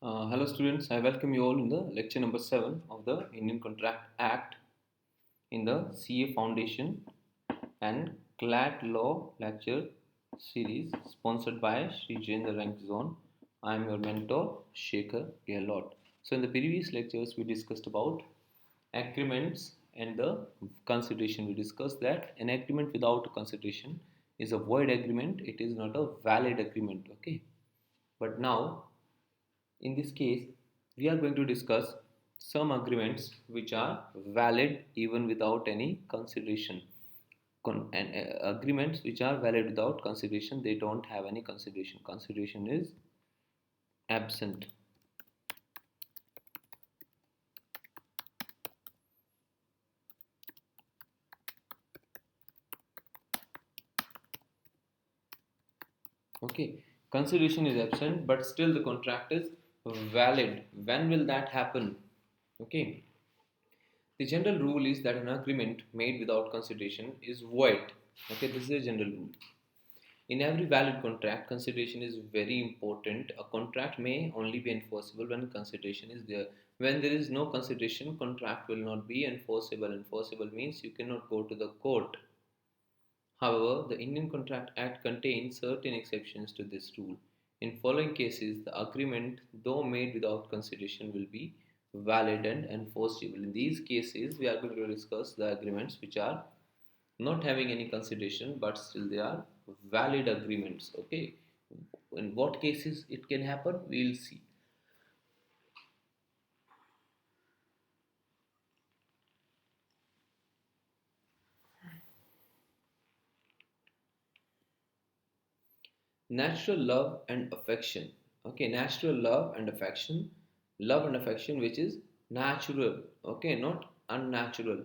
Hello students, I welcome you all in the lecture number 7 of the Indian Contract Act in the CA Foundation and Clat Law lecture series sponsored by Sri Jendra Rank Zone. I am your mentor Shekhar Gehlot. So in the previous lectures we discussed about agreements and the consideration. We discussed that an agreement without consideration is a void agreement, it is not a valid agreement. Okay, but now in this case, we are going to discuss some agreements which are valid even without any consideration. Agreements which are valid without consideration, they don't have any consideration. Consideration is absent. Okay, consideration is absent, but still the contract is valid. When will that happen? Okay, the general rule is that an agreement made without consideration is void. Okay, this is a general rule. In every valid contract, consideration is very important. A contract may only be enforceable when consideration is there. When there is no consideration, contract will not be enforceable. Enforceable means you cannot go to the court. However, the Indian Contract Act contains certain exceptions to this rule. In following cases, the agreement, though made without consideration, will be valid and enforceable. In these cases, we are going to discuss the agreements which are not having any consideration but still they are valid agreements. Okay, in what cases it can happen, we'll see. Natural love and affection. Okay, natural love and affection which is natural. Okay, not unnatural.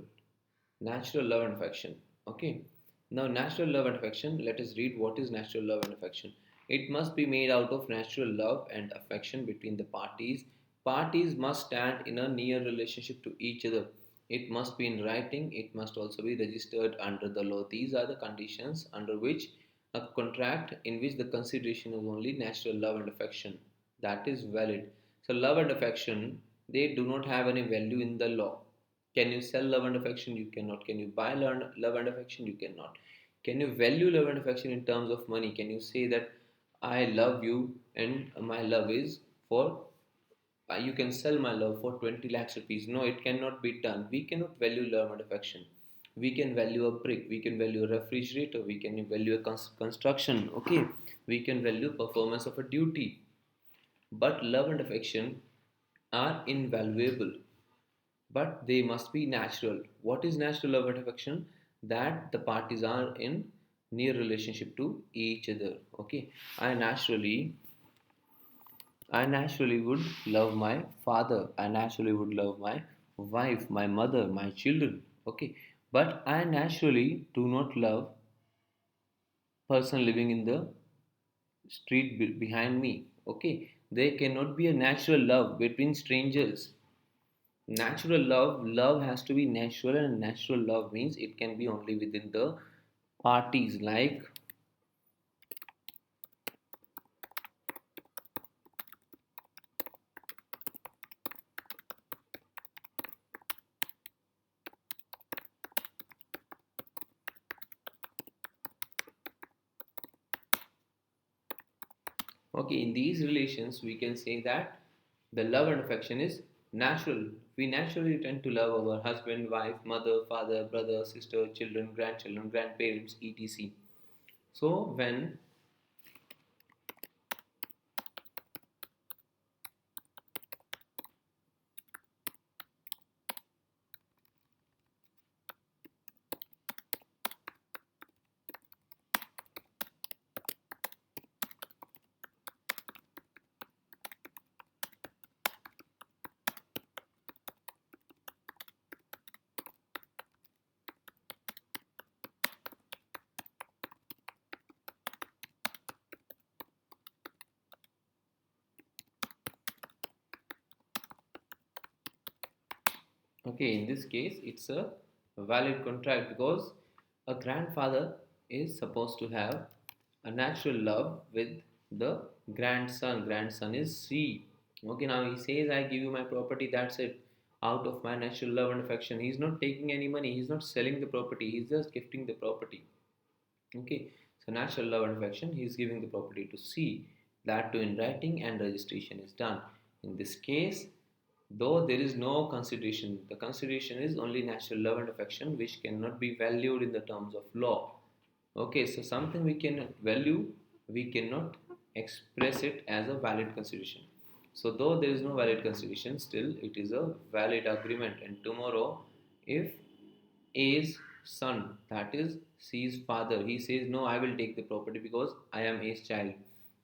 Natural love and affection. Okay, now natural love and affection, let us read what is natural love and affection. It must be made out of natural love and affection between the parties. Parties must stand in a near relationship to each other. It must be in writing, it must also be registered under the law. These are the conditions under which a contract in which the consideration is only natural love and affection, that is valid. So love and affection, they do not have any value in the law. Can you sell love and affection? You cannot. Can you buy love and affection? You cannot. Can you value love and affection in terms of money? Can you say that I love you and my love is for you can sell my love for 20 lakhs rupees? No, it cannot be done. We cannot value love and affection. We can value a brick, we can value a refrigerator, we can value a construction. Okay, we can value performance of a duty, but love and affection are invaluable, but they must be natural. What is natural love and affection? That the parties are in near relationship to each other. Okay, I naturally I naturally would love my father. I naturally would love my wife, my mother, my children. Okay, but I naturally do not love person living in the street behind me. Okay, there cannot be a natural love between strangers. Natural love has to be natural, and natural love means it can be only within the parties. Like, okay, in these relations, we can say that the love and affection is natural. We naturally tend to love our husband, wife, mother, father, brother, sister, children, grandparents, etc. So when okay, in this case, it's a valid contract because a grandfather is supposed to have a natural love with the grandson. Grandson is C. Okay, now he says, I give you my property, that's it. Out of my natural love and affection. He's not taking any money, he's not selling the property, he's just gifting the property. Okay, so natural love and affection, he is giving the property to C. That too in writing and registration is done. In this case, though there is no consideration, the consideration is only natural love and affection, which cannot be valued in the terms of law. Okay, so something we can value, we cannot express it as a valid consideration. So, though there is no valid consideration, still it is a valid agreement. And tomorrow, if A's son, that is C's father, he says, no, I will take the property because I am A's child.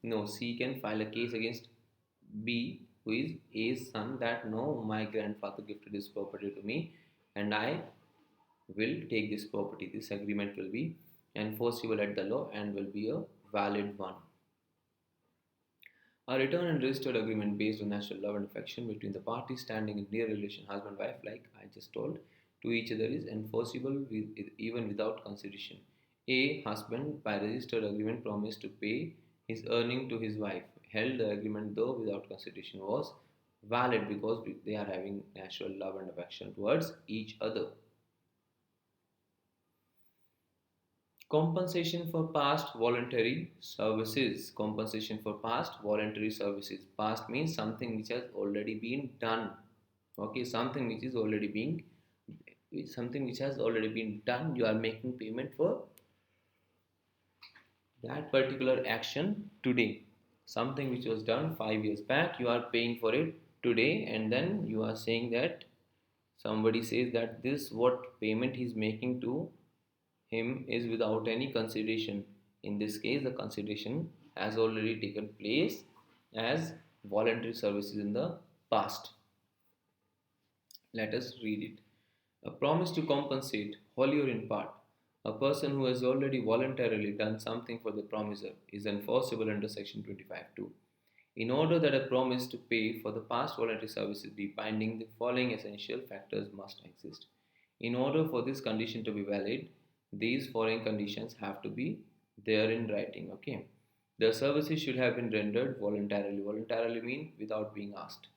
No, C can file a case against B, who is A's son, that no, my grandfather gifted this property to me and I will take this property. This agreement will be enforceable at the law and will be a valid one. A written and registered agreement based on natural love and affection between the parties standing in near relation, husband wife, like I just told, to each other is enforceable even without consideration. A husband, by registered agreement, promised to pay his earning to his wife. Held the agreement, though without consideration, was valid because they are having natural love and affection towards each other. Compensation for past voluntary services. Compensation for past voluntary services. Past means something which has already been done. Okay, something which has already been done. You are making payment for that particular action today. Something which was done 5 years back, you are paying for it today, and then you are saying that somebody says that this what payment he is making to him is without any consideration. In this case, the consideration has already taken place as voluntary services in the past. Let us read it. A promise to compensate, wholly or in part. A person who has already voluntarily done something for the promiser is enforceable under Section 25(2). In order that a promise to pay for the past voluntary services be binding, the following essential factors must exist. In order for this condition to be valid, these following conditions have to be there in writing. Okay. The services should have been rendered voluntarily. Voluntarily mean without being asked.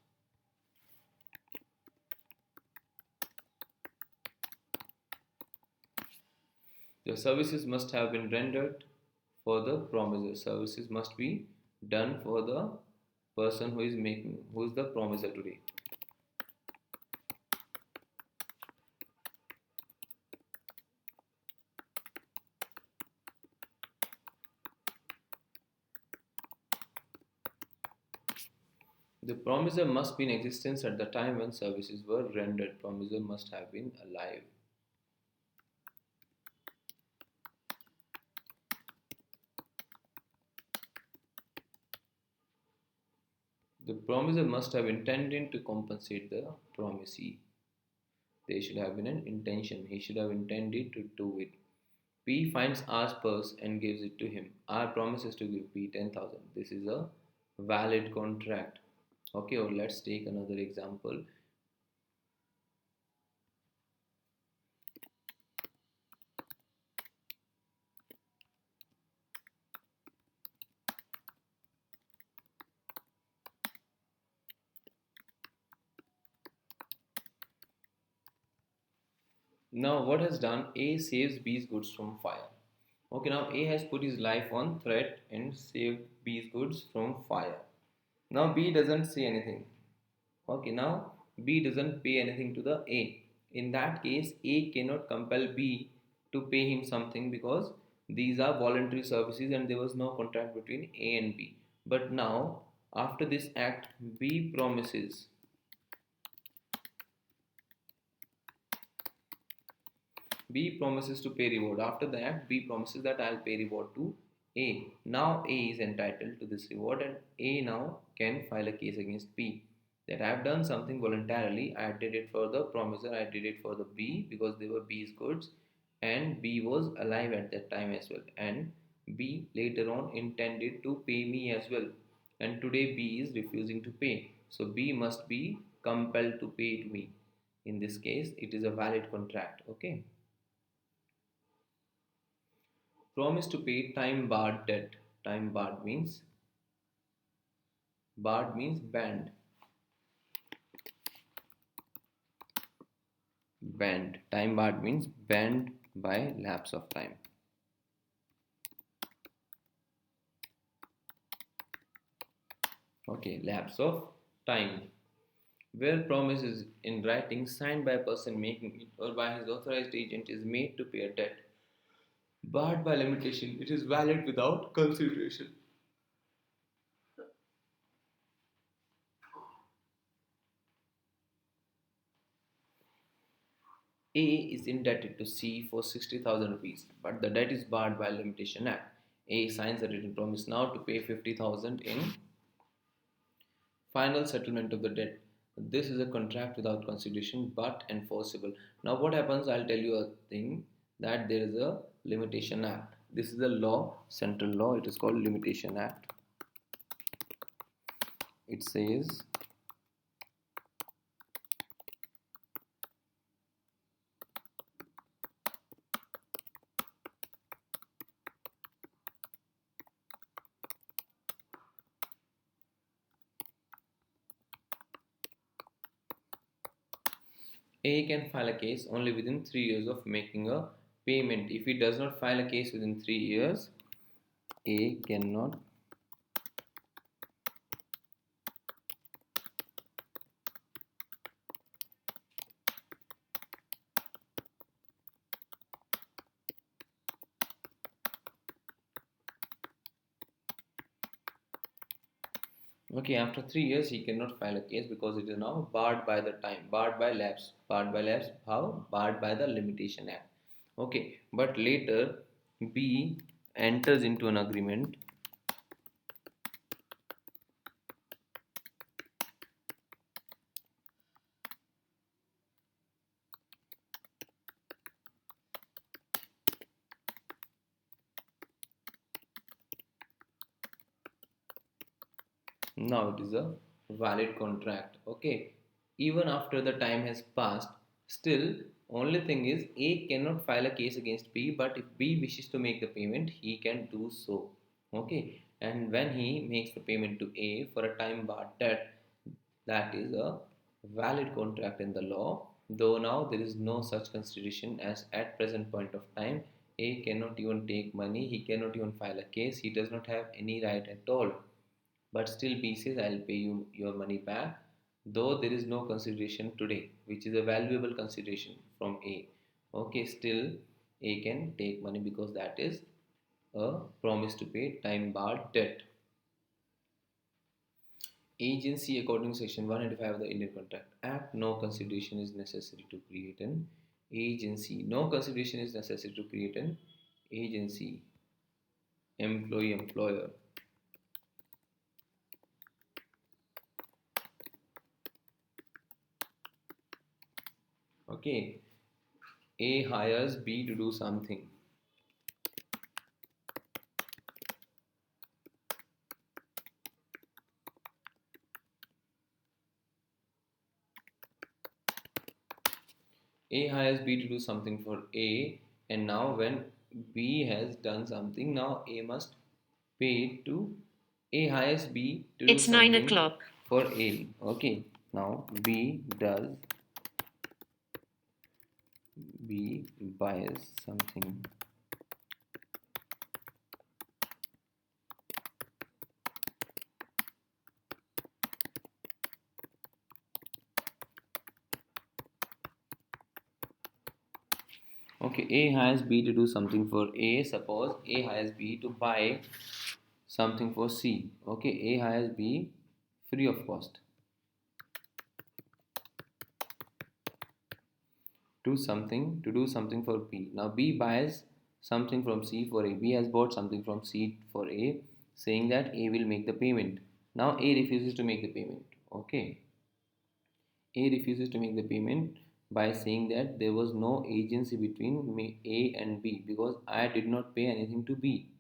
The services must have been rendered for the promiser. Services must be done for the person who is the promiser today. The promiser must be in existence at the time when services were rendered. Promiser must have been alive. The promiser must have intended to compensate the promisee. There should have been an intention. He should have intended to do it. P finds R's purse and gives it to him. R promises to give P 10,000. This is a valid contract. Okay, or let's take another example. Now, what has done? A saves B's goods from fire. Okay, now A has put his life on threat and saved B's goods from fire. Now B doesn't say anything. Okay, now B doesn't pay anything to the A. In that case, A cannot compel B to pay him something because these are voluntary services and there was no contract between A and B. But now, after this act, B promises to pay reward. After that, B promises that I'll pay reward to A. Now A is entitled to this reward and A now can file a case against B. That I have done something voluntarily. I did it for the promiser, I did it for the B because they were B's goods and B was alive at that time as well. And B later on intended to pay me as well. And today B is refusing to pay. So B must be compelled to pay to me. In this case, it is a valid contract. Okay. Promise to pay time barred debt. Time barred means banned. Bend. Time barred means bend by lapse of time. Okay, lapse of time. Where promise is in writing signed by a person making it or by his authorized agent is made to pay a debt. Barred by limitation, it is valid without consideration. A is indebted to C for 60,000 rupees, but the debt is barred by Limitation Act. A signs a written promise now to pay 50,000 in final settlement of the debt. This is a contract without consideration but enforceable. Now, what happens? I'll tell you a thing that there is a Limitation Act. This is a law, central law. It is called Limitation Act. It says A can file a case only within 3 years of making a payment. If he does not file a case within 3 years, A cannot. Okay, after 3 years, he cannot file a case because it is now barred by the time, barred by lapse. Barred by lapse, how? Barred by the Limitation Act. Okay, but later B enters into an agreement. Now it is a valid contract. Okay, even after the time has passed, still only thing is A cannot file a case against B, but if B wishes to make the payment, he can do so. Okay, and when he makes the payment to A for a time barred debt, that is a valid contract in the law. Though now there is no such consideration as at present point of time, A cannot even take money, he cannot even file a case, he does not have any right at all. But still B says I'll pay you your money back, though there is no consideration today, which is a valuable consideration from A. Okay, still A can take money because that is a promise to pay time barred debt. Agency according to section 185 of the Indian Contract Act, no consideration is necessary to create an agency. No consideration is necessary to create an agency. Employee employer. Okay. A hires B to do something. A hires B to do something for A, and now when B has done something, now A must pay to A hires B to do It's 9 something o'clock. for A. Okay, now B buys something. Okay, A hires B to do something for A. Suppose A hires B to buy something for C. Okay, A hires B free of cost to do something for B. Now B buys something from C for A. B has bought something from C for A, saying that A will make the payment. Now A refuses to make the payment. Okay, A refuses to make the payment by saying that there was no agency between me, A and B, because I did not pay anything to B.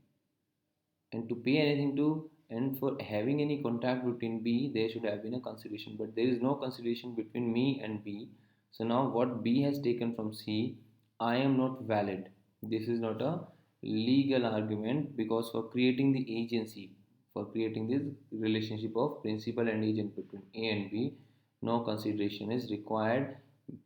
And to pay anything to and for having any contract between B, there should have been a consideration, but there is no consideration between me and B. So now what B has taken from C, I am not valid. This is not a legal argument, because for creating the agency, for creating this relationship of principal and agent between A and B, no consideration is required.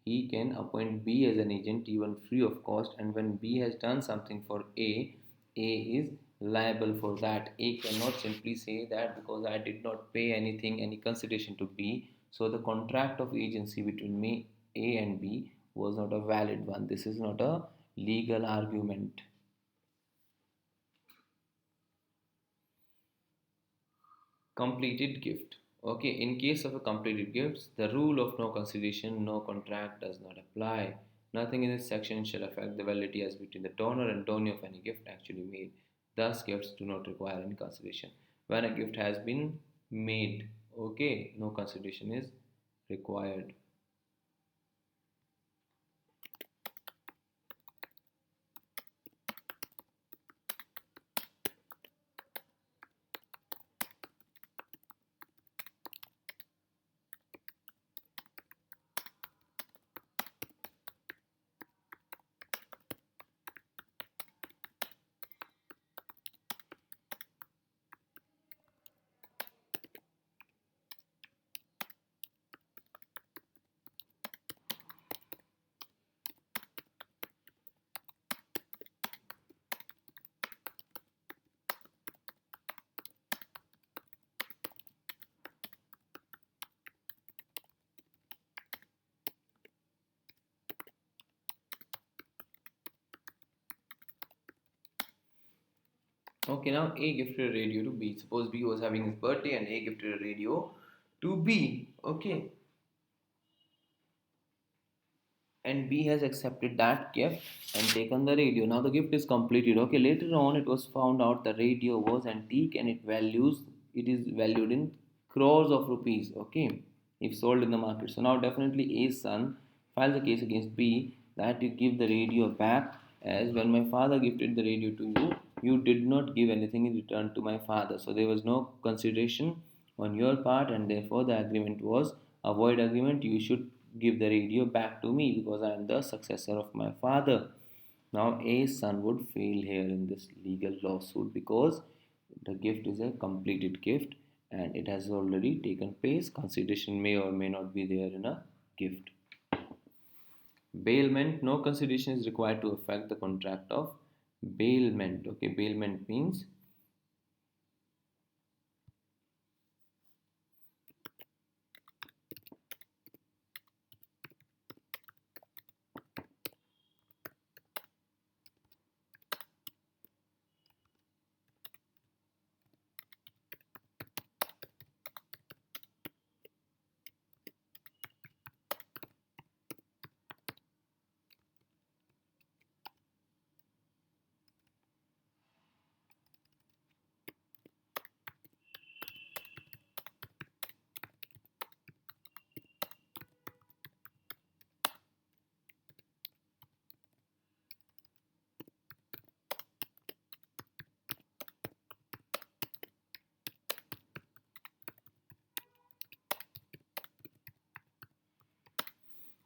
he can appoint B as an agent even free of cost, and when B has done something for A is liable for that. A cannot simply say that because I did not pay anything, any consideration to B, so the contract of agency between me, A and B was not a valid one. This is not a legal argument. Completed gift. Okay, in case of a completed gift, the rule of no consideration, no contract does not apply. Nothing in this section shall affect the validity as between the donor and donor of any gift actually made. Thus, gifts do not require any consideration. When a gift has been made, okay, no consideration is required. Okay, now A gifted a radio to B. Suppose B was having his birthday and A gifted a radio to B. Okay, and B has accepted that gift and taken the radio. Now the gift is completed. Okay, later on it was found out the radio was antique and it is valued in crores of rupees. Okay, if sold in the market. So now definitely A's son files a case against B that you give the radio back, as when my father gifted the radio to you, you did not give anything in return to my father. So there was no consideration on your part, and therefore the agreement was a void agreement. You should give the radio back to me because I am the successor of my father. Now A's son would fail here in this legal lawsuit because the gift is a completed gift and it has already taken place. Consideration may or may not be there in a gift. Bailment, no consideration is required to affect the contract of bailment. Okay, bailment means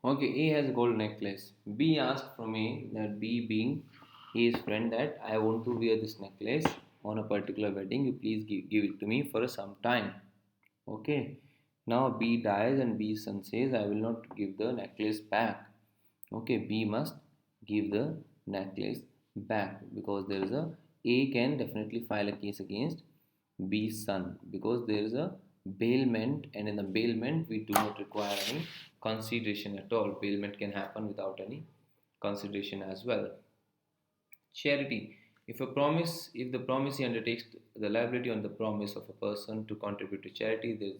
okay, A has a gold necklace. B asked from A, that B being his friend, that I want to wear this necklace on a particular wedding. You please give it to me for some time. Okay. Now B dies and B's son says, I will not give the necklace back. Okay, B must give the necklace back because there is A can definitely file a case against B's son because there is a bailment, and in the bailment we do not require any consideration at all. Bailment can happen without any consideration as well. Charity. If the promisee undertakes the liability on the promise of a person to contribute to charity,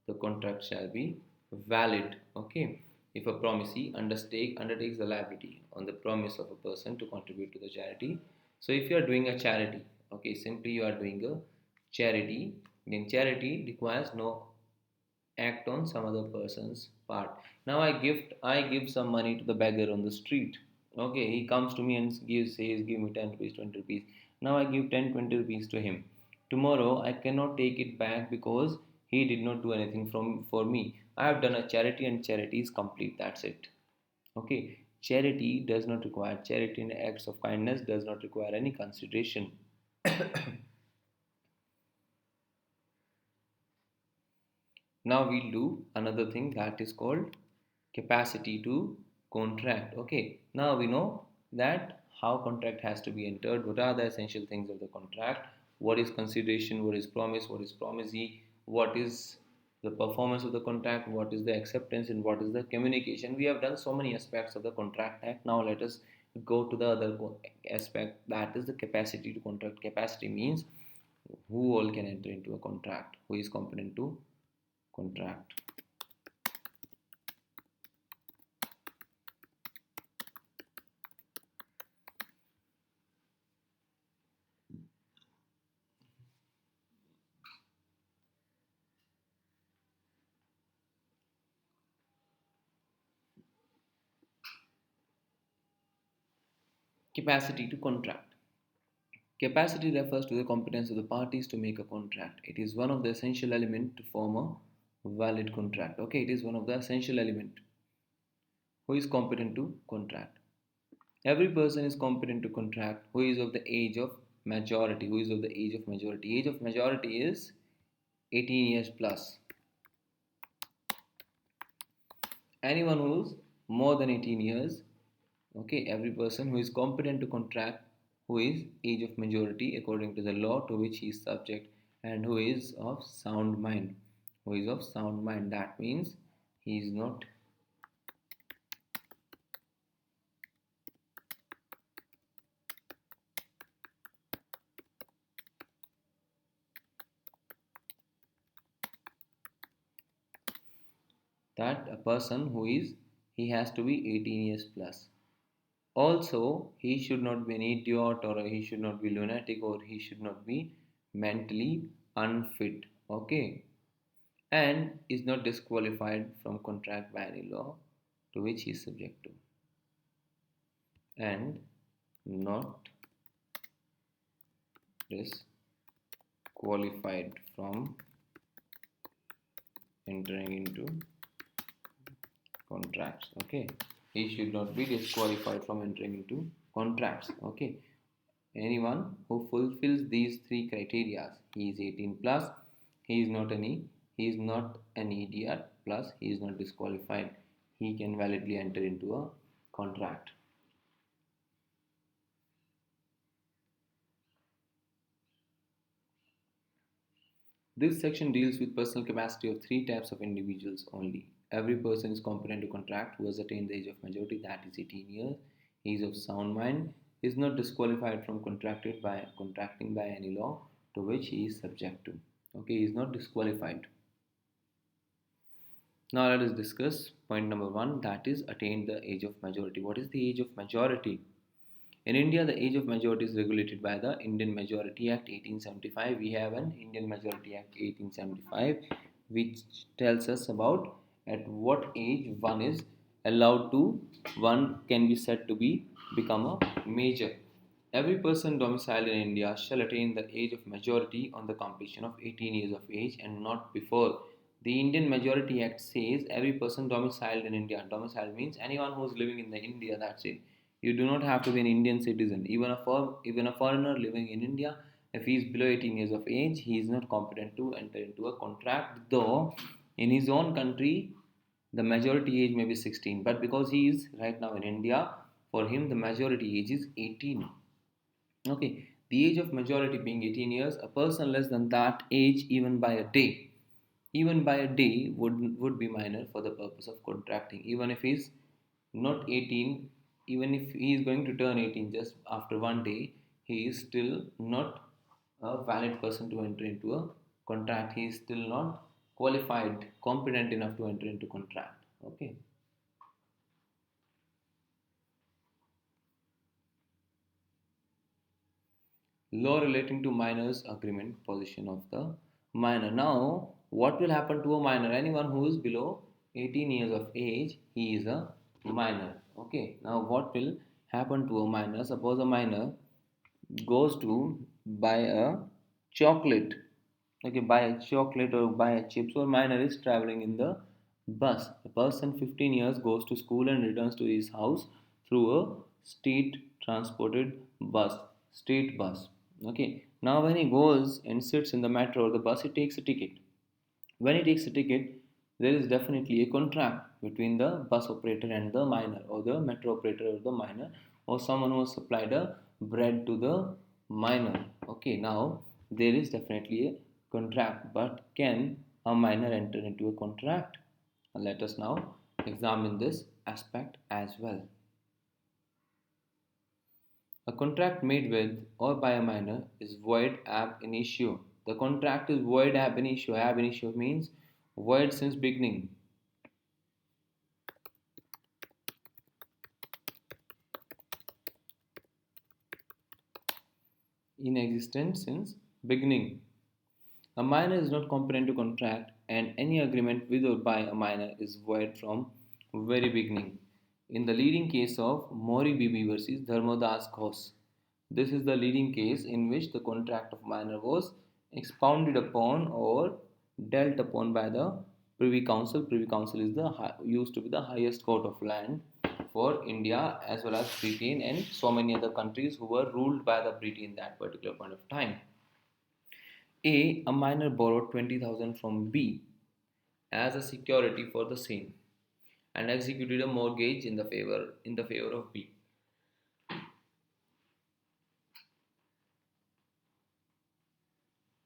the contract shall be valid. Okay. If a promisee undertakes the liability on the promise of a person to contribute to the charity. So if you are doing a charity, okay, simply you are doing a charity, then charity requires no act on some other person's part. Now I give some money to the beggar on the street. Okay, he comes to me and says give me 10 rupees, 20 rupees. Now I give 10, 20 rupees to him. Tomorrow I cannot take it back because he did not do anything for me. I have done a charity and charity is complete. That's it. Okay. Charity does not require charity and acts of kindness does not require any consideration. Now we'll do another thing that is called capacity to contract. Okay, now we know that how contract has to be entered, what are the essential things of the contract, what is consideration, what is promise, what is promisee, what is the performance of the contract, what is the acceptance, and what is the communication. We have done so many aspects of the contract act. Now let us go to the other aspect, that is the capacity to contract. Capacity means who all can enter into a contract, who is competent to contract. Capacity to contract. Capacity refers to the competence of the parties to make a contract. It is one of the essential elements to form a valid contract. Okay, it is one of the essential element. Who is competent to contract? Every person is competent to contract who is of the age of majority. Who is of the age of majority? Age of majority is 18 years plus. Anyone who's more than 18 years, okay, every person who is competent to contract, who is age of majority according to the law to which he is subject, and who is of sound mind. Who is of sound mind, that means he is not, that a person who is, he has to be 18 years plus. Also, he should not be an idiot, or he should not be lunatic, or he should not be mentally unfit. Okay, and is not disqualified from contract by any law to which he is subject to, and not disqualified from entering into contracts. Okay, he should not be disqualified from entering into contracts. Okay, anyone who fulfills these three criteria, he is 18 plus, he is not any, he is not an idiot, plus he is not disqualified, he can validly enter into a contract. This section deals with personal capacity of three types of individuals only. Every person is competent to contract who has attained the age of majority, that is 18 years. He is of sound mind, is not disqualified from contracting by any law to which he is subject to. Okay, he is not disqualified. Now let us discuss point number one, that is attained the age of majority. What is the age of majority? In India, the age of majority is regulated by the Indian Majority Act 1875. We have an Indian Majority Act 1875 which tells us about at what age one is allowed to, one can be said to be become a major. Every person domiciled in India shall attain the age of majority on the completion of 18 years of age and not before. The Indian Majority Act says every person domiciled in India. Domicile means anyone who is living in the India. That's it. You do not have to be an Indian citizen. Even a foreigner living in India, if he is below 18 years of age, he is not competent to enter into a contract. Though in his own country, the majority age may be 16, but because he is right now in India, for him the majority age is 18. Okay, the age of majority being 18 years, a person less than that age, even by a day, would be minor for the purpose of contracting. Even if he's not 18, even if he is going to turn 18 just after one day, he is still not a valid person to enter into a contract. He is still not qualified, competent enough to enter into contract. Okay. Law relating to minors agreement position of the minor. Now what will happen to a minor? Anyone who is below 18 years of age, he is a minor. Okay, now what will happen to a minor? Suppose a minor goes to buy a chocolate, okay, buy a chocolate or buy a chips, or minor is traveling in the bus. A person 15 years goes to school and returns to his house through a state transported bus, state bus. Okay, now when he goes and sits in the metro or the bus, he takes a ticket. When he takes a ticket, there is definitely a contract between the bus operator and the miner, or the metro operator or the miner, or someone who has supplied a bread to the miner. Okay, now there is definitely a contract, but can a miner enter into a contract? Let us now examine this aspect as well. A contract made with or by a miner is void ab initio. The contract is void ab initio. Ab initio means void since beginning. In existence since beginning. A miner is not competent to contract, and any agreement with or by a miner is void from very beginning. In the leading case of Mori Bibi versus Dharmodas Ghosh, this is the leading case in which the contract of miner was expounded upon or dealt upon by the Privy Council. Privy Council is the used to be the highest court of land for India as well as Britain and so many other countries who were ruled by the Britain that particular point of time. A miner borrowed 20,000 from B as a security for the same and executed a mortgage in the favor of B.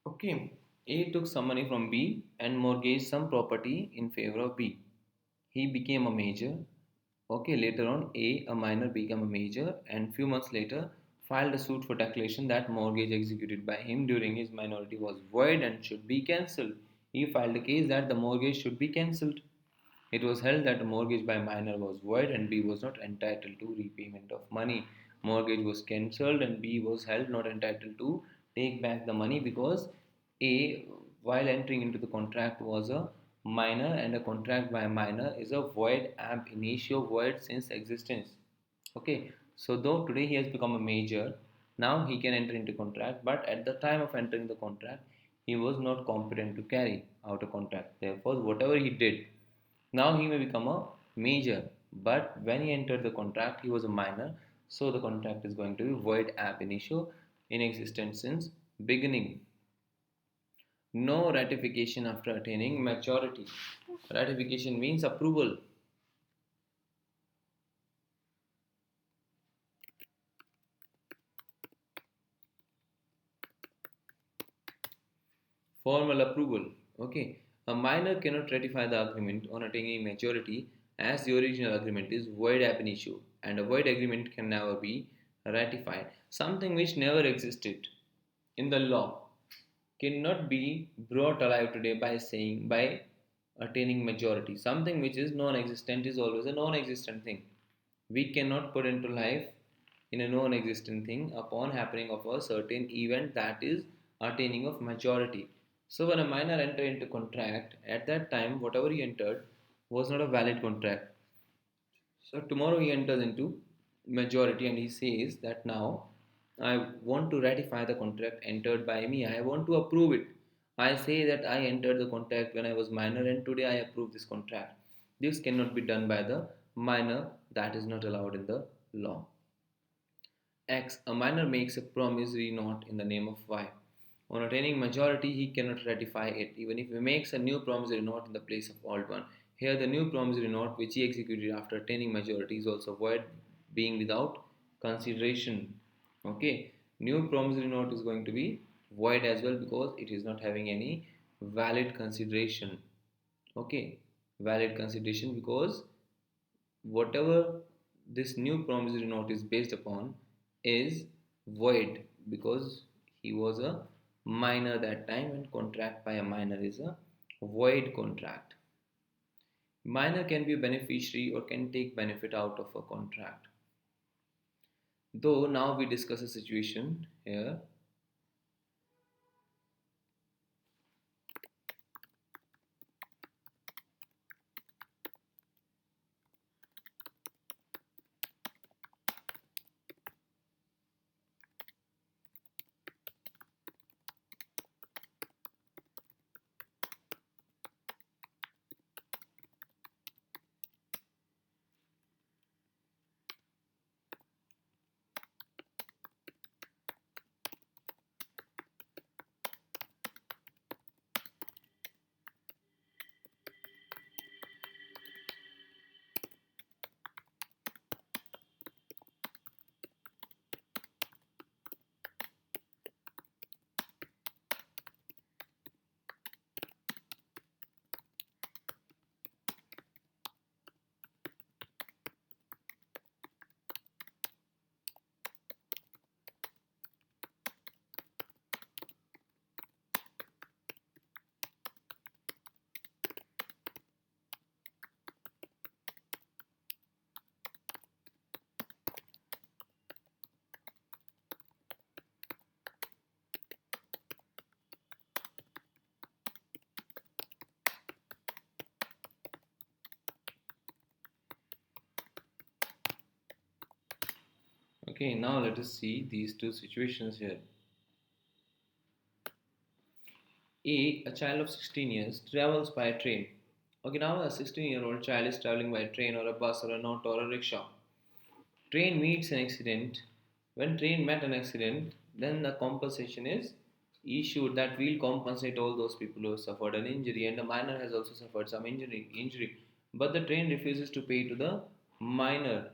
Okay, A took some money from B and mortgaged some property in favor of B. He became a major. Okay, later on, a minor became a major, and few months later filed a suit for declaration that mortgage executed by him during his minority was void and should be cancelled. He filed a case that the mortgage should be cancelled. It was held that a mortgage by minor was void and B was not entitled to repayment of money. Mortgage was cancelled and B was held not entitled to take back the money because A, while entering into the contract, was a minor, and a contract by a minor is a void ab initio, void since existence. Okay, so though today he has become a major, now he can enter into contract, but at the time of entering the contract, he was not competent to carry out a contract. Therefore, whatever he did, now he may become a major, but when he entered the contract, he was a minor, so the contract is going to be void ab initio, in existence since beginning. No ratification after attaining maturity. Ratification means approval. Formal approval. Okay. A minor cannot ratify the agreement on attaining maturity as the original agreement is void ab initio, and a void agreement can never be ratified. Something which never existed in the law cannot be brought alive today by saying by attaining majority. Something which is non-existent is always a non-existent thing. We cannot put into life in a non-existent thing upon happening of a certain event, that is attaining of majority. So when a minor entered into contract, at that time whatever he entered was not a valid contract. So tomorrow he enters into majority and he says that now I want to ratify the contract entered by me. I want to approve it. I say that I entered the contract when I was minor and today I approve this contract. This cannot be done by the minor. That is not allowed in the law. X. A minor makes a promissory note in the name of Y. On attaining majority, he cannot ratify it, even if he makes a new promissory note in the place of old one. Here, the new promissory note which he executed after attaining majority is also void, being without consideration. Okay, new promissory note is going to be void as well because it is not having any valid consideration. Okay, valid consideration because whatever this new promissory note is based upon is void because he was a minor that time, and contract by a minor is a void contract. Minor can be a beneficiary or can take benefit out of a contract. Though now we discuss a situation here. Okay, now let us see these two situations here. A child of 16 years travels by train. Okay, now a 16-year-old child is traveling by train or a bus or an auto or a rickshaw. Train meets an accident. When train met an accident, then the compensation is issued that will compensate all those people who have suffered an injury, and the minor has also suffered some injury. But the train refuses to pay to the minor.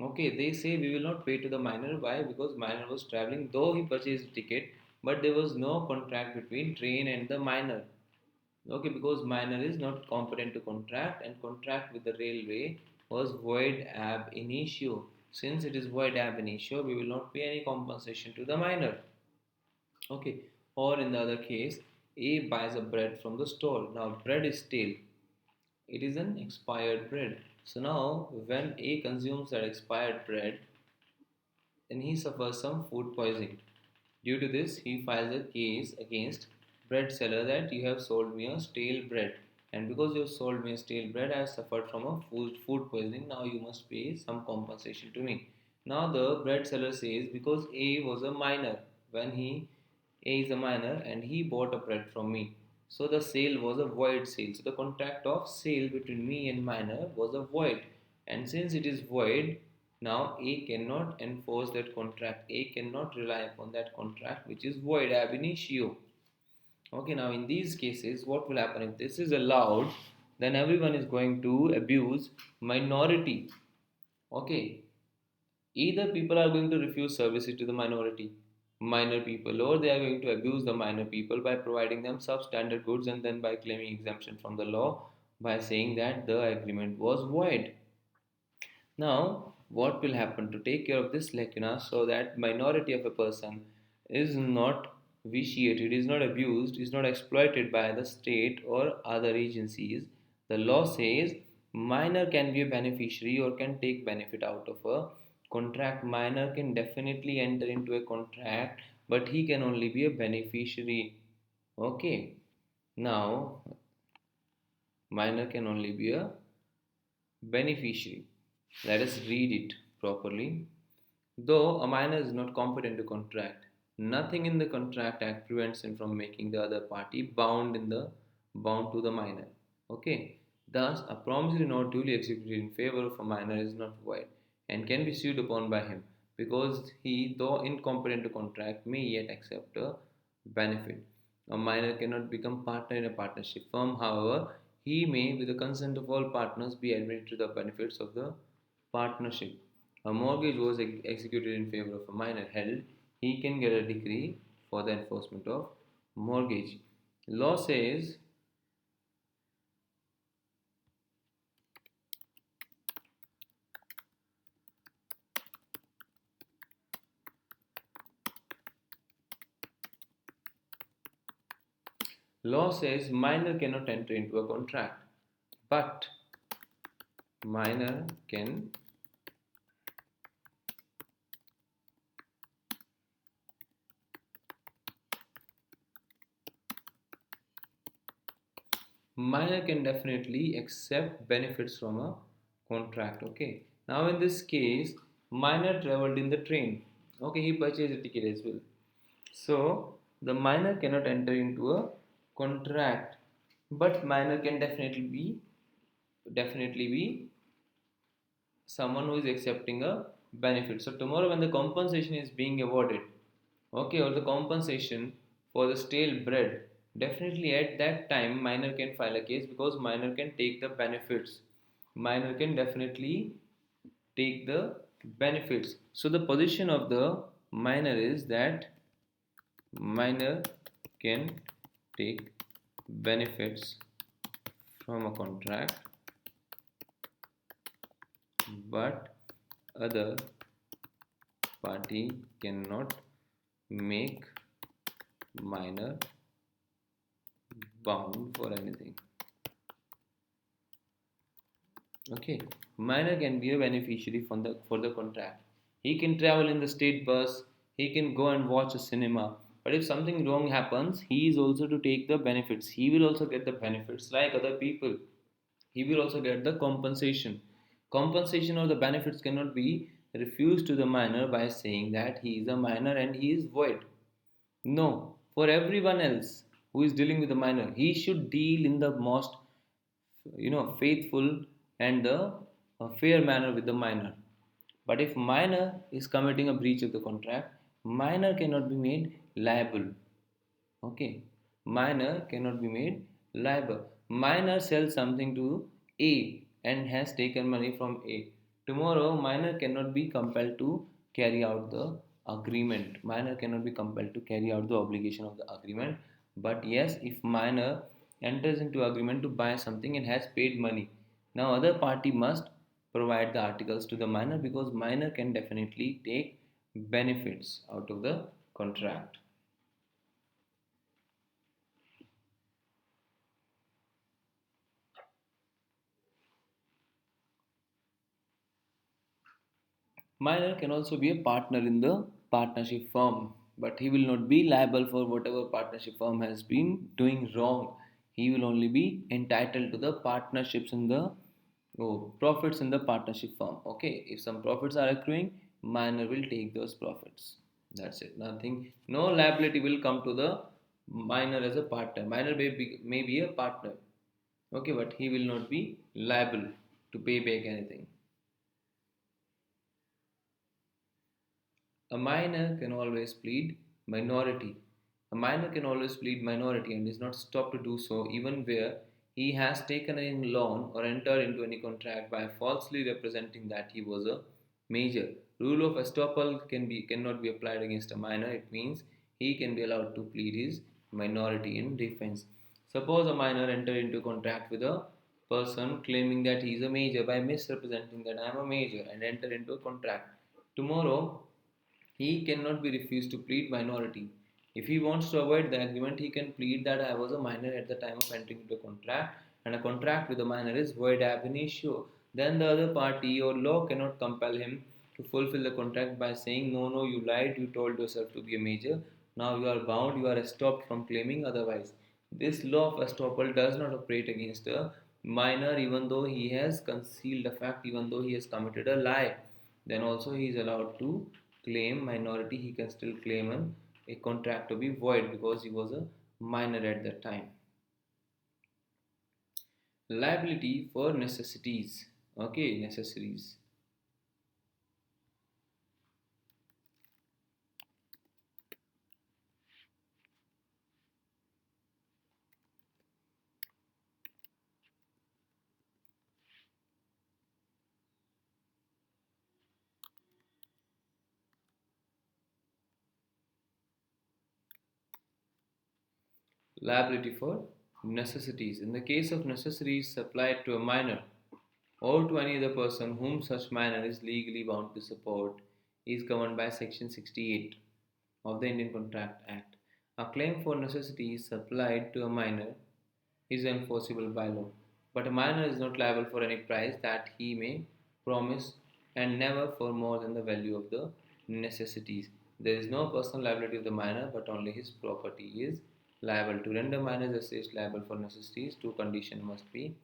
Okay, they say we will not pay to the minor. Why? Because minor was traveling, though he purchased a ticket, but there was no contract between train and the minor. Okay, because minor is not competent to contract, and contract with the railway was void ab initio. Since it is void ab initio, we will not pay any compensation to the minor. Okay, or in the other case, A buys a bread from the store. Now, bread is stale, it is an expired bread. So, now when A consumes that expired bread, then he suffers some food poisoning. Due to this, he files a case against bread seller that you have sold me a stale bread, and because you have sold me a stale bread, I have suffered from a food poisoning. Now you must pay some compensation to me. Now the bread seller says because A was a minor when he A is a minor and he bought a bread from me. So the sale was a void sale. So the contract of sale between me and minor was a void. And since it is void, now A cannot enforce that contract. A cannot rely upon that contract which is void ab initio. Okay, now in these cases, what will happen if this is allowed? Then everyone is going to abuse minority. Okay, either people are going to refuse services to the minority, minor people, or they are going to abuse the minor people by providing them substandard goods and then by claiming exemption from the law by saying that the agreement was void. Now, what will happen to take care of this lacuna so that minority of a person is not vitiated, is not abused, is not exploited by the state or other agencies? The law says minor can be a beneficiary or can take benefit out of a contract. Minor can definitely enter into a contract, but he can only be a beneficiary. Okay. Now, minor can only be a beneficiary. Let us read it properly. Though a minor is not competent to contract, nothing in the Contract Act prevents him from making the other party bound to the minor. Okay. Thus, a promissory note duly executed in favor of a minor is not void and can be sued upon by him because he, though incompetent to contract, may yet accept a benefit. A minor cannot become partner in a partnership firm. However, he may, with the consent of all partners, be admitted to the benefits of the partnership. A mortgage was executed in favor of a minor held, he can get a decree for the enforcement of mortgage. Law says minor cannot enter into a contract, but minor can minor can definitely accept benefits from a contract. Okay, now in this case, minor traveled in the train. Okay, he purchased a ticket as well. So the minor cannot enter into a contract, but minor can definitely be someone who is accepting a benefit. So tomorrow when the compensation is being awarded, okay, or the compensation for the stale bread, definitely at that time minor can file a case because minor can take the benefits. Minor can definitely take the benefits. So the position of the minor is that minor can take benefits from a contract, but other party cannot make minor bound for anything. Okay, minor can be a beneficiary for the contract. He can travel in the state bus, he can go and watch a cinema. But if something wrong happens, he is also to take the benefits. He will also get the benefits like other people. He will also get the compensation. Compensation or the benefits cannot be refuse to the minor by saying that he is a minor and he is void. No, for everyone else who is dealing with the minor, he should deal in the most faithful and the fair manner with the minor. But if minor is committing a breach of the contract, minor cannot be made liable. Okay, minor cannot be made liable. Minor sells something to A and has taken money from A. Tomorrow minor cannot be compelled to carry out the agreement. Minor cannot be compelled to carry out the obligation of the agreement. But yes, if minor enters into agreement to buy something and has paid money, now other party must provide the articles to the minor, because minor can definitely take benefits out of the contract. Minor can also be a partner in the partnership firm, but he will not be liable for whatever partnership firm has been doing wrong. He will only be entitled to the partnerships in the profits in the partnership firm. Okay, if some profits are accruing, minor will take those profits. That's it. Nothing. No liability will come to the minor as a partner. Minor may be a partner. Okay, but he will not be liable to pay back anything. A minor can always plead minority. A minor can always plead minority and is not stopped to do so even where he has taken a loan or entered into any contract by falsely representing that he was a major. Rule of estoppel cannot be applied against a minor. It means he can be allowed to plead his minority in defense. Suppose a minor entered into contract with a person claiming that he is a major by misrepresenting that I am a major and enter into a contract. Tomorrow he cannot be refused to plead minority. If he wants to avoid the agreement, he can plead that I was a minor at the time of entering into a contract, and a contract with a minor is void ab initio. Then the other party or law cannot compel him to fulfill the contract by saying, no, no, you lied, you told yourself to be a major, now you are bound, you are stopped from claiming otherwise. This law of estoppel does not operate against a minor even though he has concealed a fact, even though he has committed a lie. Then also he is allowed to claim minority. He can still claim a contract to be void because he was a minor at that time. Liability for necessities. Okay, necessaries. Liability for necessities. In the case of necessaries supplied to a minor or to any other person whom such minor is legally bound to support, is governed by Section 68 of the Indian Contract Act. A claim for necessities supplied to a minor is enforceable by law, but a minor is not liable for any price that he may promise, and never for more than the value of the necessities. There is no personal liability of the minor, but only his property is liable. To render minor's estate liable for necessities, two conditions must be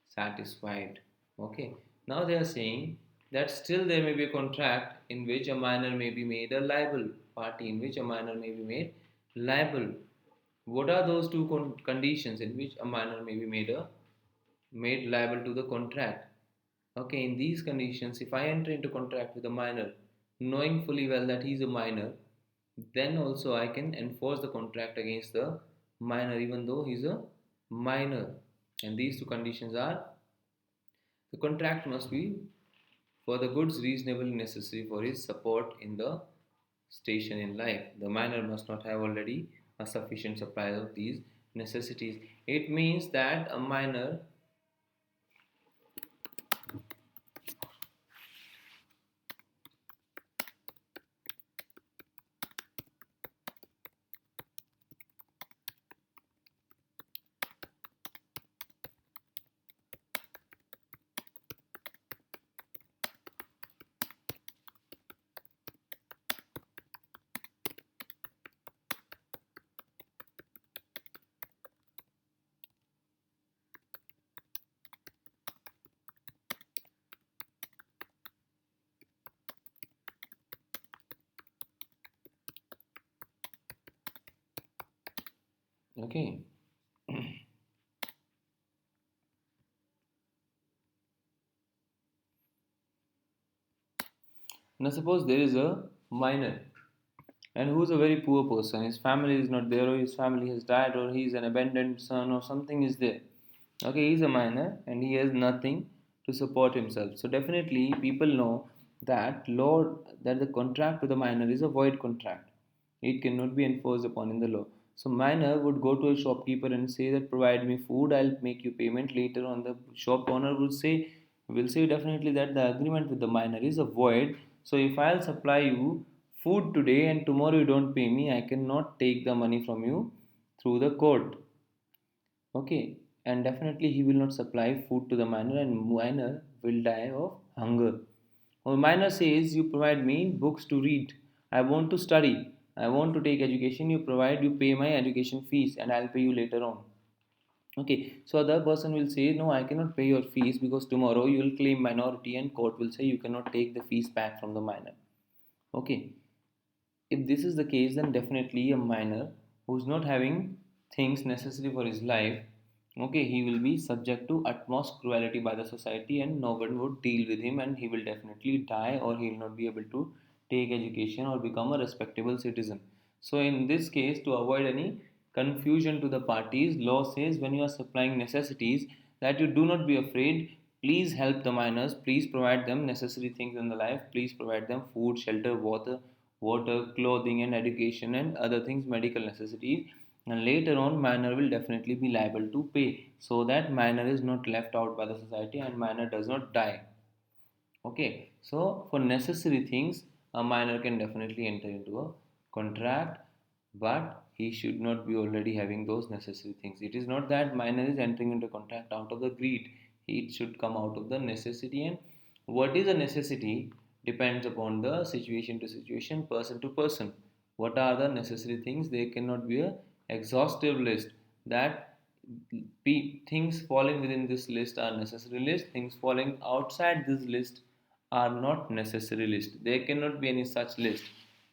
satisfied. Okay, now they are saying that still there may be a contract in which a minor may be made a liable party, in which a minor may be made liable. What are those two conditions in which a minor may be made liable to the contract? Okay, in these conditions, if I enter into contract with a minor, knowing fully well that he is a minor, then also I can enforce the contract against the minor, even though he is a minor. And these two conditions are: the contract must be for the goods reasonably necessary for his support in the station in life. The minor must not have already a sufficient supply of these necessities. It means that a minor Okay. Now suppose there is a minor and who's a very poor person. His family is not there, or his family has died, or he's an abandoned son, or something is there. Okay, he's a minor and he has nothing to support himself. So definitely people know that law, that the contract with the minor is a void contract. It cannot be enforced upon in the law. So minor would go to a shopkeeper and say that provide me food, I'll make you payment later on. The shop owner will say definitely that the agreement with the minor is a void. So if I'll supply you food today and tomorrow you don't pay me, I cannot take the money from you through the court. Okay, and definitely he will not supply food to the minor, and minor will die of hunger. Or minor says, you provide me books to read. I want to study. I want to take education. You pay my education fees, and I'll pay you later on. Okay, so the person will say, no, I cannot pay your fees because tomorrow you will claim minority, and court will say you cannot take the fees back from the minor. Okay, if this is the case, then definitely a minor who's not having things necessary for his life, okay, he will be subject to utmost cruelty by the society, and no one would deal with him, and he will definitely die, or he will not be able to take education or become a respectable citizen. So in this case, to avoid any confusion to the parties, law says when you are supplying necessities, that you do not be afraid. Please help the minors. Please provide them necessary things in the life. Please provide them food, shelter, water, clothing, and education, and other things, medical necessities. And later on, minor will definitely be liable to pay, so that minor is not left out by the society and minor does not die. Okay, so for necessary things, a minor can definitely enter into a contract, but he should not be already having those necessary things. It is not that minor is entering into contract out of the greed, it should come out of the necessity. And what is a necessity depends upon the situation to situation, person to person. What are the necessary things? There cannot be a exhaustive list that things falling within this list are necessary list, things falling outside this list are not necessary list. There cannot be any such list.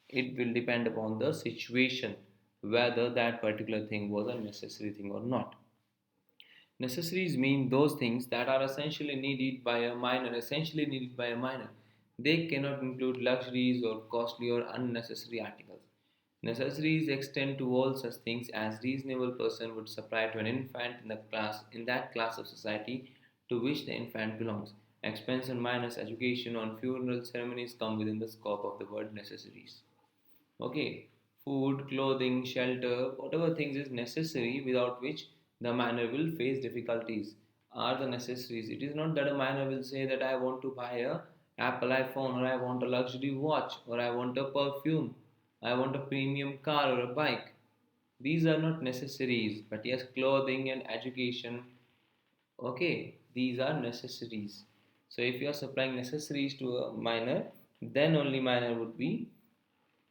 It will depend upon the situation whether that particular thing was a necessary thing or not. Necessaries mean those things that are essentially needed by a minor. They cannot include luxuries or costly or unnecessary articles. Necessaries extend to all such things as reasonable person would supply to an infant in that class of society to which the infant belongs. Expense on minors' education on funeral ceremonies come within the scope of the word necessaries. Okay, food, clothing, shelter, whatever things is necessary without which the minor will face difficulties are the necessaries. It is not that a minor will say that I want to buy a Apple iPhone, or I want a luxury watch, or I want a perfume, I want a premium car or a bike. These are not necessaries, but yes, clothing and education, okay, these are necessaries. So if you are supplying necessaries to a minor, then only minor would be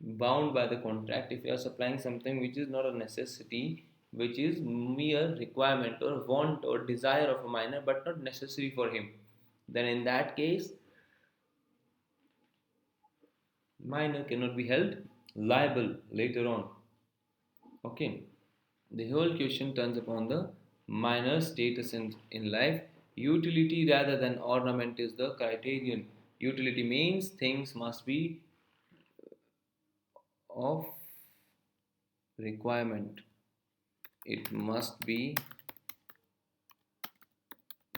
bound by the contract. If you are supplying something which is not a necessity, which is mere requirement or want or desire of a minor but not necessary for him, then in that case minor cannot be held liable later on. Okay, the whole question turns upon the minor status in life. Utility rather than ornament is the criterion. Utility means things must be of requirement, it must be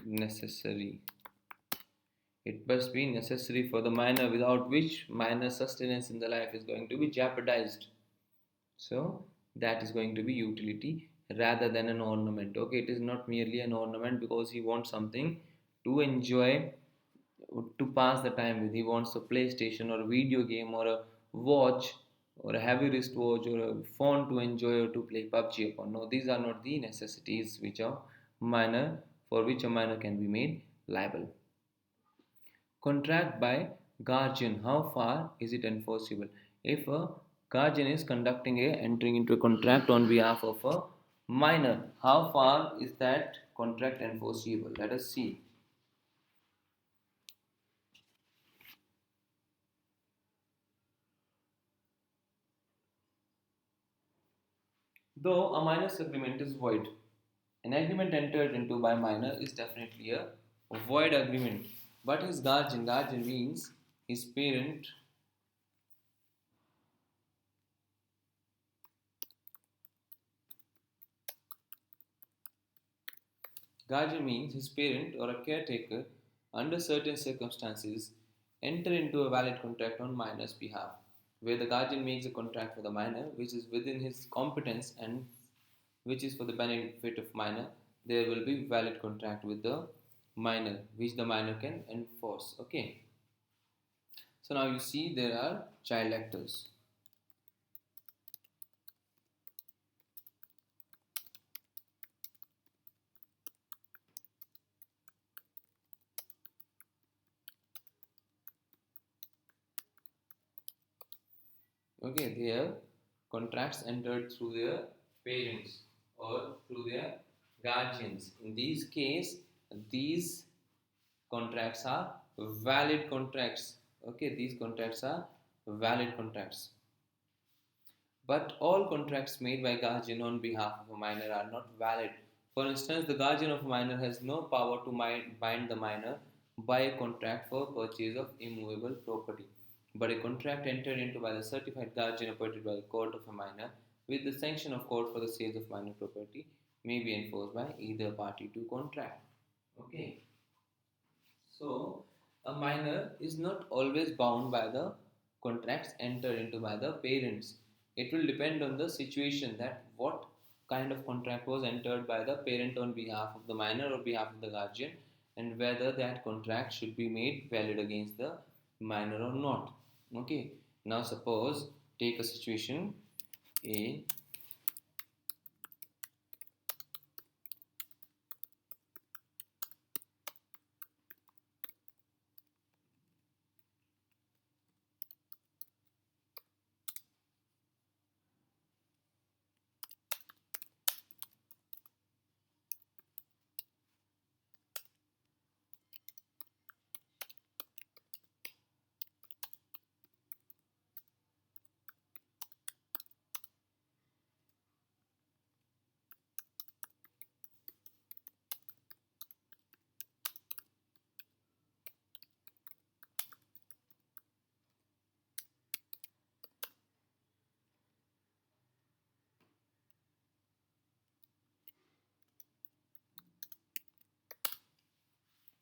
necessary. It must be necessary for the minor, without which minor sustenance in the life is going to be jeopardized. So that is going to be utility rather than an ornament. Okay, it is not merely an ornament because he wants something to enjoy, to pass the time with. He wants a PlayStation or a video game or a watch or a heavy wristwatch or a phone to enjoy or to play PUBG upon. No, these are not the necessities which are minor, for which a minor can be made liable. Contract by guardian. How far is it enforceable? If a guardian is entering into a contract on behalf of a minor, how far is that contract enforceable? Let us see. Though a minor's agreement is void. An agreement entered into by minor is definitely a void agreement. But his guardian means his parent, guardian means his parent or a caretaker, under certain circumstances, enter into a valid contract on minor's behalf, where the guardian makes a contract for the minor which is within his competence and which is for the benefit of minor. There will be valid contract with the minor which the minor can enforce. Okay, so now you see there are child actors. Okay, they have contracts entered through their parents or through their guardians. In these case, these contracts are valid contracts. Okay, these contracts are valid contracts. But all contracts made by guardian on behalf of a minor are not valid. For instance, the guardian of a minor has no power to bind the minor by a contract for purchase of immovable property. But a contract entered into by the certified guardian appointed by the court of a minor with the sanction of court for the sale of minor property may be enforced by either party to contract. Okay. So, a minor is not always bound by the contracts entered into by the parents. It will depend on the situation that what kind of contract was entered by the parent on behalf of the minor or behalf of the guardian and whether that contract should be made valid against the minor or not. Okay. Now suppose take a situation A.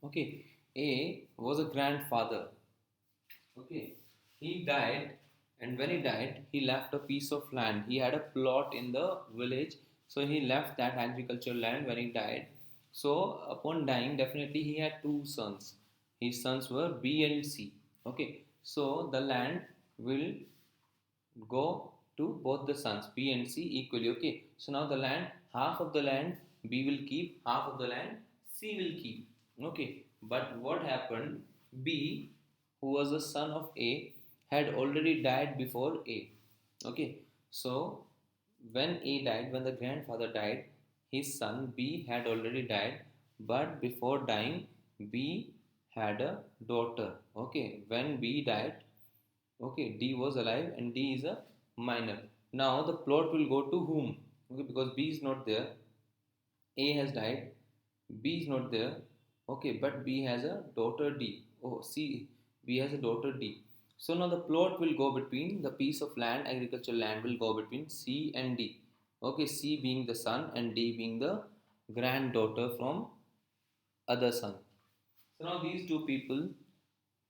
Okay, A was a grandfather. Okay, he died, and when he died, he left a piece of land. He had a plot in the village, so he left that agricultural land when he died. So, upon dying, definitely he had two sons. His sons were B and C. Okay, so the land will go to both the sons B and C equally. Okay, so now the land, half of the land B will keep, half of the land C will keep. Okay, but what happened? B, who was the son of A, had already died before A. Okay, so when A died, when the grandfather died, his son B had already died, but before dying, B had a daughter. Okay, when B died, okay, D was alive and D is a minor. Now the plot will go to whom? Okay, because B is not there, A has died, B is not there. Okay, but B has a daughter D. Oh, C, B has a daughter D. So now the plot will go between the piece of land, agricultural land will go between C and D. Okay, C being the son and D being the granddaughter from other son. So now these two people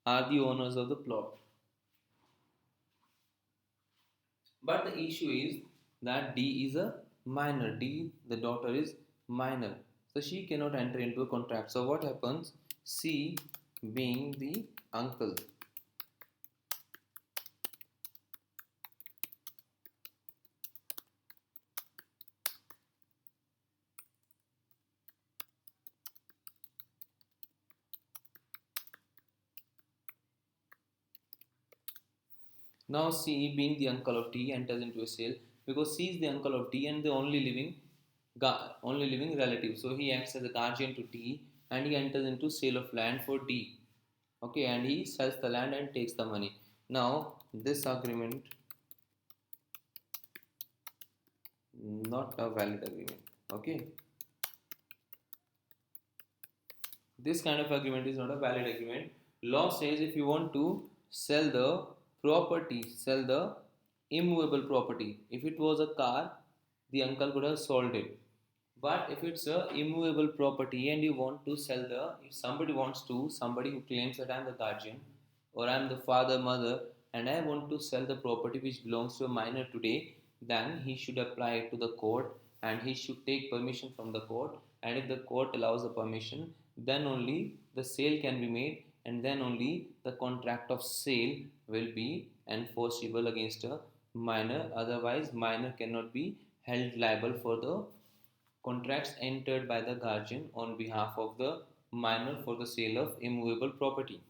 are the owners of the plot. But the issue is that D is a minor. D, the daughter, is minor. So she cannot enter into a contract. So what happens? C being the uncle. Now C being the uncle of D enters into a sale because C is the uncle of D and the only living relative. So he acts as a guardian to D and he enters into sale of land for D. Okay, and he sells the land and takes the money. not a valid agreement. Okay, this kind of agreement is not a valid agreement. Law says if you want to sell the property, sell the immovable property. If it was a car, the uncle could have sold it. But if it's a immovable property and you want to sell the, if somebody wants to, somebody who claims that I'm the guardian or I'm the father, mother, and I want to sell the property which belongs to a minor today, then he should apply it to the court and he should take permission from the court. And if the court allows the permission, then only the sale can be made, and then only the contract of sale will be enforceable against a minor. Otherwise, minor cannot be held liable for the contracts entered by the guardian on behalf of the minor for the sale of immovable property.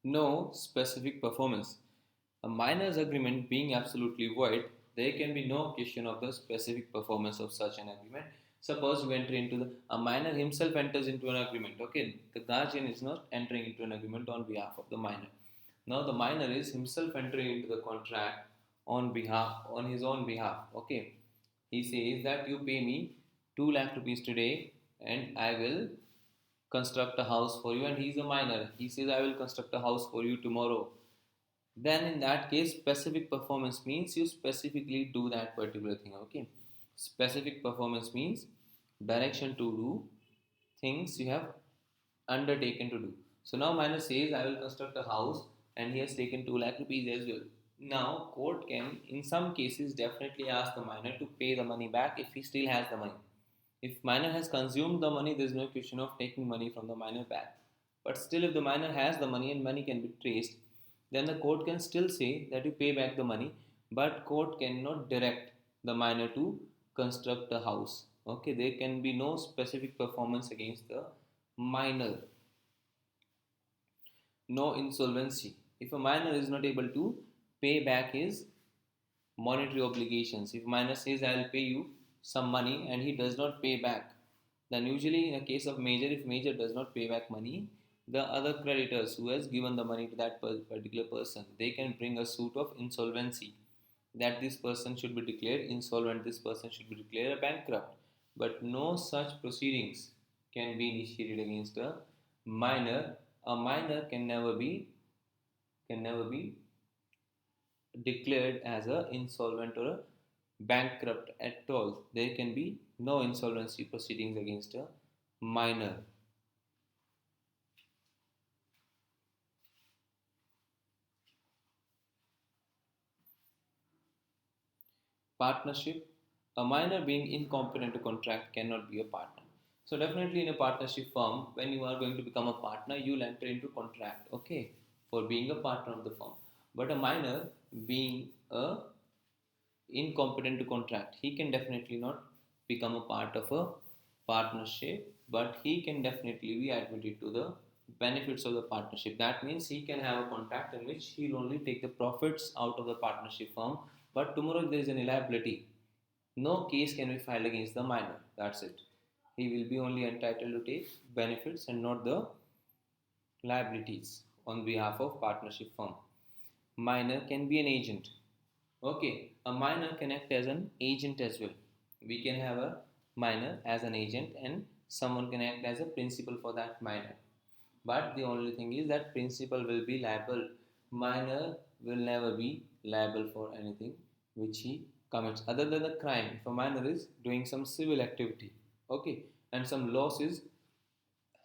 No specific performance. A minor's agreement being absolutely void, there can be no question of the specific performance of such an agreement. Suppose you enter into the, a minor himself enters into an agreement. Okay, the guardian is not entering into an agreement on behalf of the minor. Now the minor is himself entering into the contract on his own behalf. Okay, he says that you pay me 2 lakh rupees today and I will construct a house for you, and he's a minor, he says I will construct a house for you tomorrow. Then in that case, specific performance means you specifically do that particular thing. Okay, specific performance means direction to do things you have undertaken to do. So now minor says I will construct a house and he has taken 2 lakh rupees as well. Now court can in some cases definitely ask the minor to pay the money back if he still has the money. If minor has consumed the money, there is no question of taking money from the minor back. But still, if the minor has the money and money can be traced, then the court can still say that you pay back the money, but court cannot direct the minor to construct a house. Okay, there can be no specific performance against the minor. No insolvency. If a minor is not able to pay back his monetary obligations. If minor says I will pay you some money and he does not pay back, then usually in a case of major, if major does not pay back money, the other creditors who has given the money to that particular person, they can bring a suit of insolvency that this person should be declared insolvent, this person should be declared a bankrupt. But no such proceedings can be initiated against a minor. A minor can never be declared as a insolvent or a bankrupt at all. There can be no insolvency proceedings against a minor. Partnership. A minor being incompetent to contract cannot be a partner. So definitely in a partnership firm, when you are going to become a partner, you'll enter into contract, okay, for being a partner of the firm. But a minor, being a incompetent to contract, he can definitely not become a part of a partnership, but he can definitely be admitted to the benefits of the partnership. That means he can have a contract in which he'll only take the profits out of the partnership firm, but tomorrow if there is an liability, no case can be filed against the minor. That's it. He will be only entitled to take benefits and not the liabilities on behalf of partnership firm. Minor can be an agent. Okay, a minor can act as an agent as well. We can have a minor as an agent and someone can act as a principal for that minor. But the only thing is that principal will be liable. Minor will never be liable for anything which he commits other than the crime. If a minor is doing some civil activity, okay, and some loss is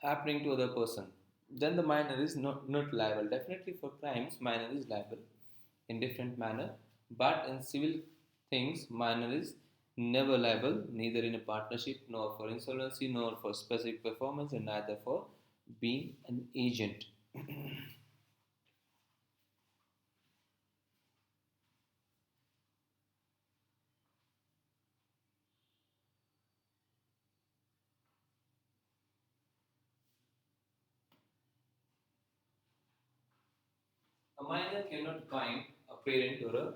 happening to other person, then the minor is not liable. Definitely for crimes, minor is liable in different manner, but in civil things, minor is never liable, neither in a partnership, nor for insolvency, nor for specific performance, and neither for being an agent. A minor cannot bind a parent or a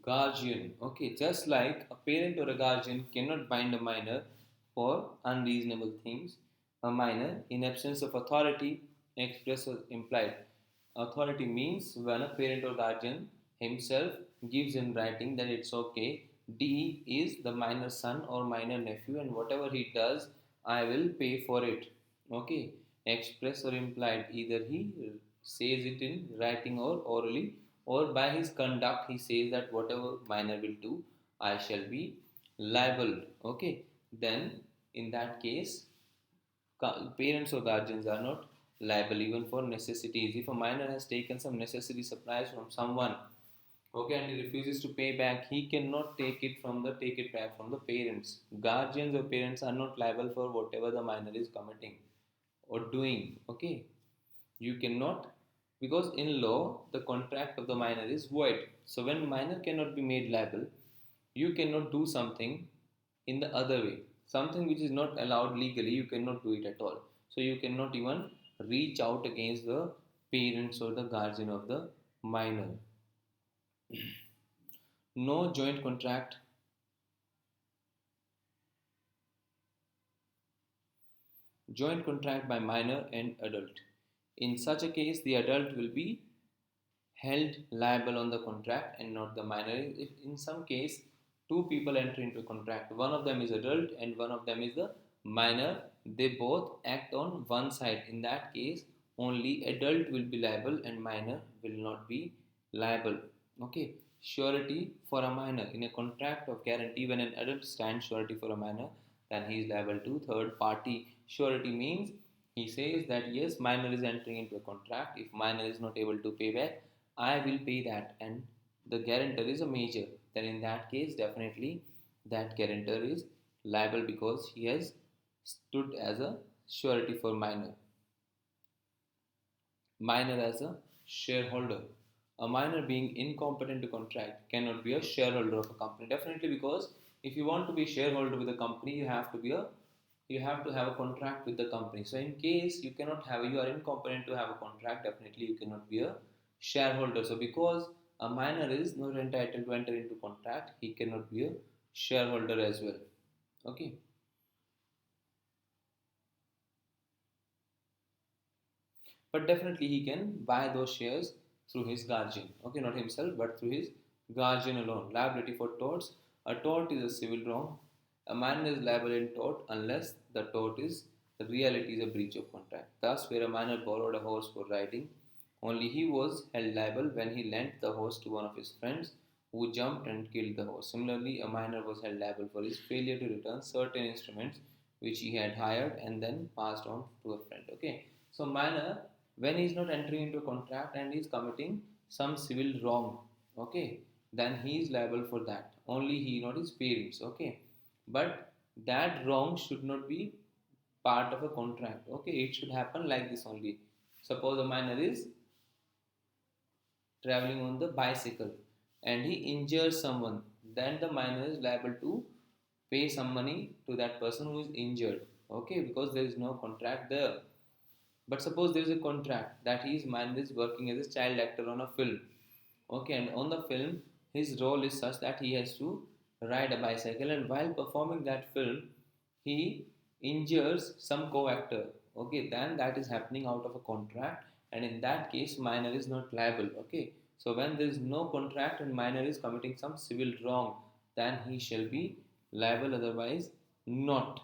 guardian. Okay, just like a parent or a guardian cannot bind a minor for unreasonable things, a minor, in absence of authority, express or implied. Authority means when a parent or guardian himself gives in writing that it's okay, D is the minor son or minor nephew, and whatever he does, I will pay for it. Okay, express or implied, either he says it in writing or orally, or by his conduct he says that whatever minor will do, I shall be liable. Okay, then in that case, parents or guardians are not liable even for necessities. If a minor has taken some necessary supplies from someone, okay, and he refuses to pay back, he cannot take it back from the parents. Guardians or parents are not liable for whatever the minor is committing or doing. Okay, you cannot, because in law the contract of the minor is void. So when minor cannot be made liable, you cannot do something in the other way. Something which is not allowed legally, you cannot do it at all. So you cannot even reach out against the parents or the guardian of the minor. No joint contract. Joint contract by minor and adult. In such a case, the adult will be held liable on the contract and not the minor. If in some case two people enter into a contract, one of them is adult and one of them is the minor, they both act on one side. In that case, only adult will be liable and minor will not be liable. Okay, surety for a minor in a contract of guarantee, when an adult stands surety for a minor, then he is liable to third party. Surety means he says that yes, minor is entering into a contract. If minor is not able to pay back, I will pay that, and the guarantor is a major, then in that case, definitely that guarantor is liable because he has stood as a surety for minor. Minor as a shareholder. A minor being incompetent to contract cannot be a shareholder of a company. Definitely, because if you want to be shareholder with a company, you have to have a contract with the company. So in case you are incompetent to have a contract, definitely you cannot be a shareholder. So because a minor is not entitled to enter into contract, he cannot be a shareholder as well. Okay. But definitely he can buy those shares through his guardian. Okay, not himself but through his guardian alone. Liability for torts. A tort is a civil wrong. A man is liable in tort unless the tort is the reality is a breach of contract. Thus where a man borrowed a horse for riding, only he was held liable when he lent the horse to one of his friends who jumped and killed the horse. Similarly, a minor was held liable for his failure to return certain instruments which he had hired and then passed on to a friend. Okay, so minor, when he is not entering into a contract and he is committing some civil wrong, okay, then he is liable for that. Only he, not his parents. Okay, but that wrong should not be part of a contract. Okay, it should happen like this only. Suppose a minor is traveling on the bicycle and he injures someone, then the minor is liable to pay some money to that person who is injured. Okay, because there is no contract there. But suppose there is a contract that his minor is working as a child actor on a film. Okay, and on the film, his role is such that he has to ride a bicycle, and while performing that film, he injures some co-actor. Okay, then that is happening out of a contract, and in that case, minor is not liable. Okay, so when there is no contract and minor is committing some civil wrong, then he shall be liable. Otherwise, not.